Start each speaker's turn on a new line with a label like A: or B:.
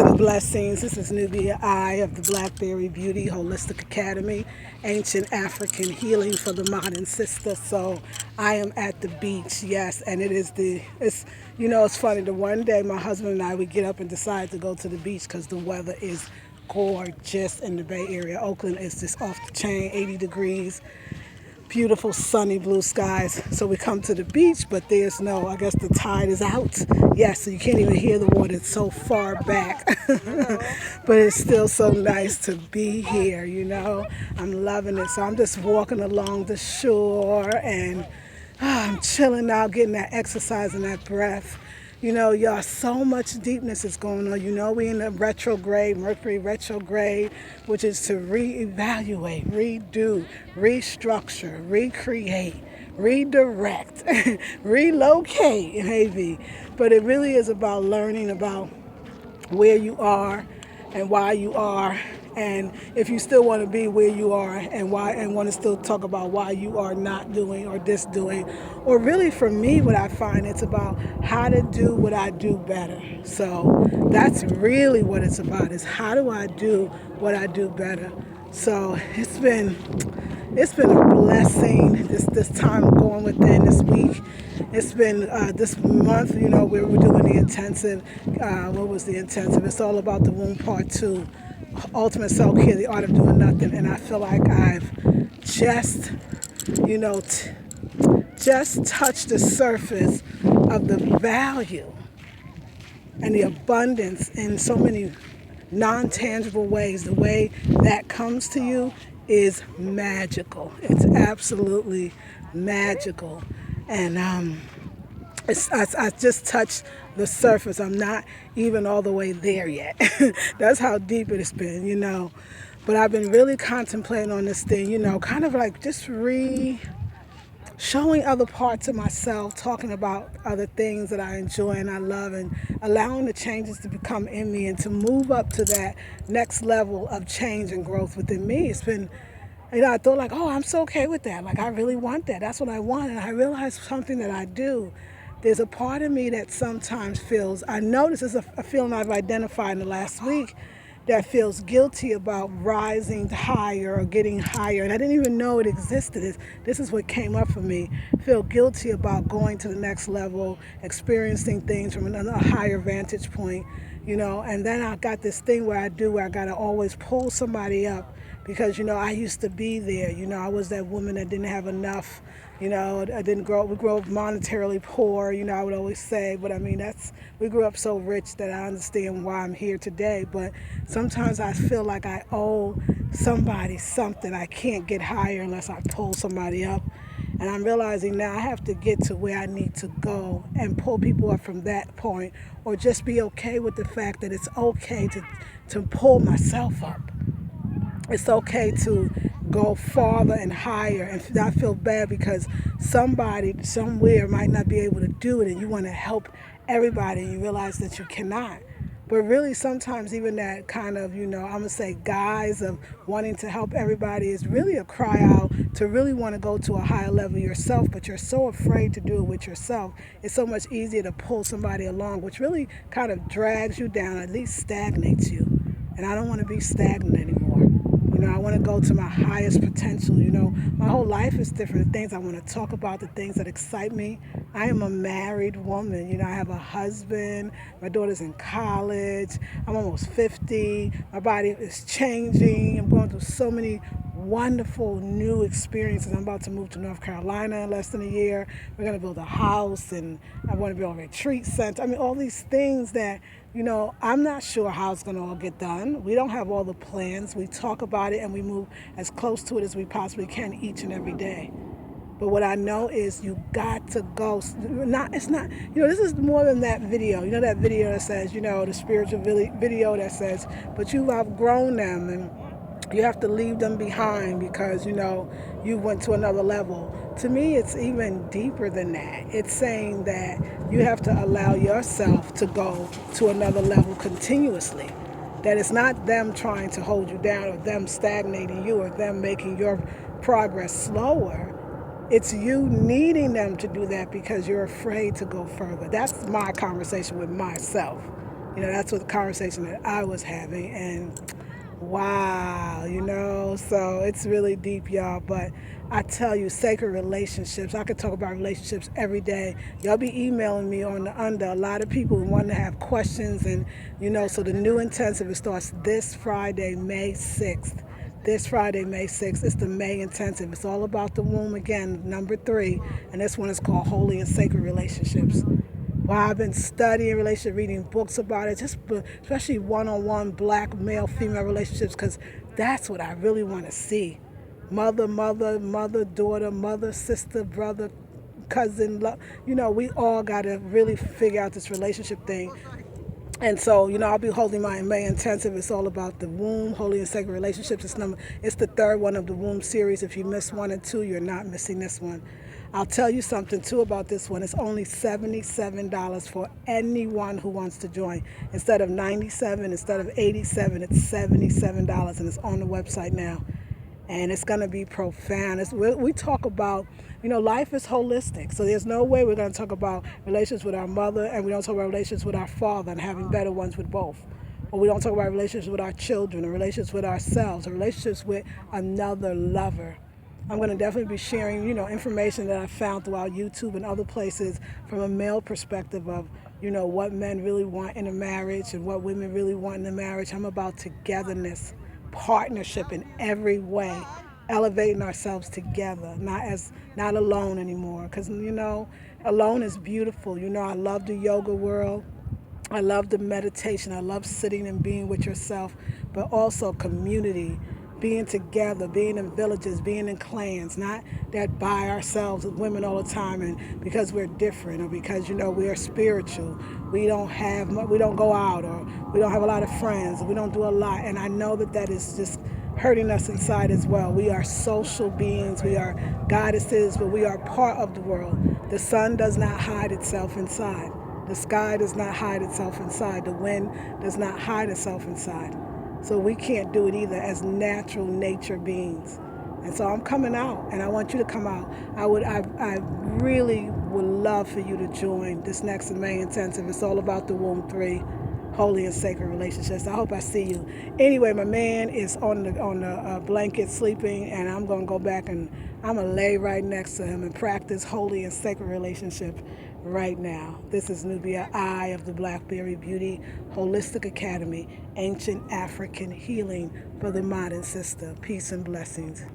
A: to the blessings. This is Nubia I of the Blackberry Beauty Holistic Academy, Ancient African Healing for the Modern Sister. So I am at the beach, yes, and it's funny. The one day my husband and I, we get up and decide to go to the beach because the weather is gorgeous in the Bay Area. Oakland is just off the chain, 80 degrees, beautiful sunny blue skies. So we come to the beach, but I guess the tide is out. Yes, so you can't even hear the water. It's so far back. But it's still so nice to be here. I'm loving it. So I'm just walking along the shore and I'm chilling out, getting that exercise and that breath. Y'all, so much deepness is going on. We in the retrograde, Mercury retrograde, which is to reevaluate, redo, restructure, recreate, redirect, relocate, maybe. But it really is about learning about where you are and why you are, and if you still want to be where you are and why, and want to still talk about why you are not doing or this doing, or really for me, what I find, it's about how to do what I do better. So that's really what it's about, is how do I do what I do better. So it's been a blessing, this time going within this week. It's been this month, where we're doing the intensive. What was the intensive? It's all about the womb part 2, ultimate self-care, the art of doing nothing. And I feel like I've just, just touched the surface of the value and the abundance in so many non-tangible ways. The way that comes to you is magical. It's absolutely magical. And I just touched the surface. I'm not even all the way there yet. That's how deep it has been. But I've been really contemplating on this thing, kind of like just showing other parts of myself, talking about other things that I enjoy and I love, and allowing the changes to become in me and to move up to that next level of change and growth within me. It's been, I thought like, oh, I'm so okay with that. Like, I really want that. That's what I want. And I realized something that I do. There's a part of me that sometimes feels, I know this is a feeling I've identified in the last week, that feels guilty about rising higher or getting higher. And I didn't even know it existed. This is what came up for me. Feel guilty about going to the next level, experiencing things from a higher vantage point, And then I got this thing where I got to always pull somebody up because, I used to be there. I was that woman that didn't have enough. I didn't grow up, we grew up monetarily poor, I would always say, but I mean, we grew up so rich that I understand why I'm here today. But sometimes I feel like I owe somebody something. I can't get higher unless I pull somebody up. And I'm realizing now I have to get to where I need to go and pull people up from that point, or just be okay with the fact that it's okay to pull myself up. It's okay to go farther and higher and not feel bad because somebody somewhere might not be able to do it, and you want to help everybody and you realize that you cannot. But really sometimes even that kind of, I'm going to say guise of wanting to help everybody is really a cry out to really want to go to a higher level yourself, but you're so afraid to do it with yourself. It's so much easier to pull somebody along, which really kind of drags you down, at least stagnates you. And I don't want to be stagnant anymore. I want to go to my highest potential. My whole life is different. The things I want to talk about, the things that excite me. I am a married woman. I have a husband. My daughter's in college. I'm almost 50. My body is changing. I'm going through so many wonderful new experiences. I'm about to move to North Carolina in less than a year. We're going to build a house, and I want to build a retreat center. I mean, all these things that, I'm not sure how it's going to all get done. We don't have all the plans. We talk about it and we move as close to it as we possibly can each and every day. But what I know is you got to go. It's not, this is more than that video. That video that says, the spiritual video that says, but you've outgrown them and you have to leave them behind because, you went to another level. To me, it's even deeper than that. It's saying that you have to allow yourself to go to another level continuously. That it's not them trying to hold you down or them stagnating you or them making your progress slower. It's you needing them to do that because you're afraid to go further. That's my conversation with myself. That's what the conversation that I was having. And wow, so it's really deep, y'all. But I tell you, sacred relationships, I could talk about relationships every day. Y'all be emailing me on the under. A lot of people want to have questions. And, so the new intensive, it starts this Friday, May 6th. This Friday, May 6th, it's the May Intensive. It's all about the womb again, number 3. And this one is called Holy and Sacred Relationships. Wow, I've been studying relationship, reading books about it, especially one-on-one black male-female relationships, because that's what I really want to see. Mother, daughter, mother, sister, brother, cousin. We all got to really figure out this relationship thing. And so, I'll be holding my May Intensive. It's all about the womb, holy and sacred relationships. It's the 3rd one of the womb series. If you miss 1 and 2, you're not missing this one. I'll tell you something too about this one. It's only $77 for anyone who wants to join. Instead of $97, instead of $87, it's $77, and it's on the website now. And it's going to be profound. We talk about, life is holistic. So there's no way we're going to talk about relations with our mother and we don't talk about relations with our father and having better ones with both. Or we don't talk about relationships with our children or relationships with ourselves or relationships with another lover. I'm going to definitely be sharing, information that I found throughout YouTube and other places from a male perspective of, what men really want in a marriage and what women really want in a marriage. I'm about togetherness, partnership in every way, elevating ourselves together, not alone anymore. Because, alone is beautiful. I love the yoga world. I love the meditation. I love sitting and being with yourself, but also community, being together, being in villages, being in clans, not that by ourselves with women all the time and because we're different or because, we are spiritual. We don't go out or we don't have a lot of friends. We don't do a lot. And I know that is just hurting us inside as well. We are social beings. We are goddesses, but we are part of the world. The sun does not hide itself inside. The sky does not hide itself inside. The wind does not hide itself inside. So we can't do it either as natural nature beings. And so I'm coming out, and I want you to come out. I really would love for you to join this next May Intensive. It's all about the womb 3, holy and sacred relationships. I hope I see you. Anyway, my man is on the blanket sleeping, and I'm going to go back and I'm going to lay right next to him and practice holy and sacred relationship right now. This is Nubia I of the Blackberry Beauty Holistic Academy, ancient African healing for the modern sister. Peace and blessings.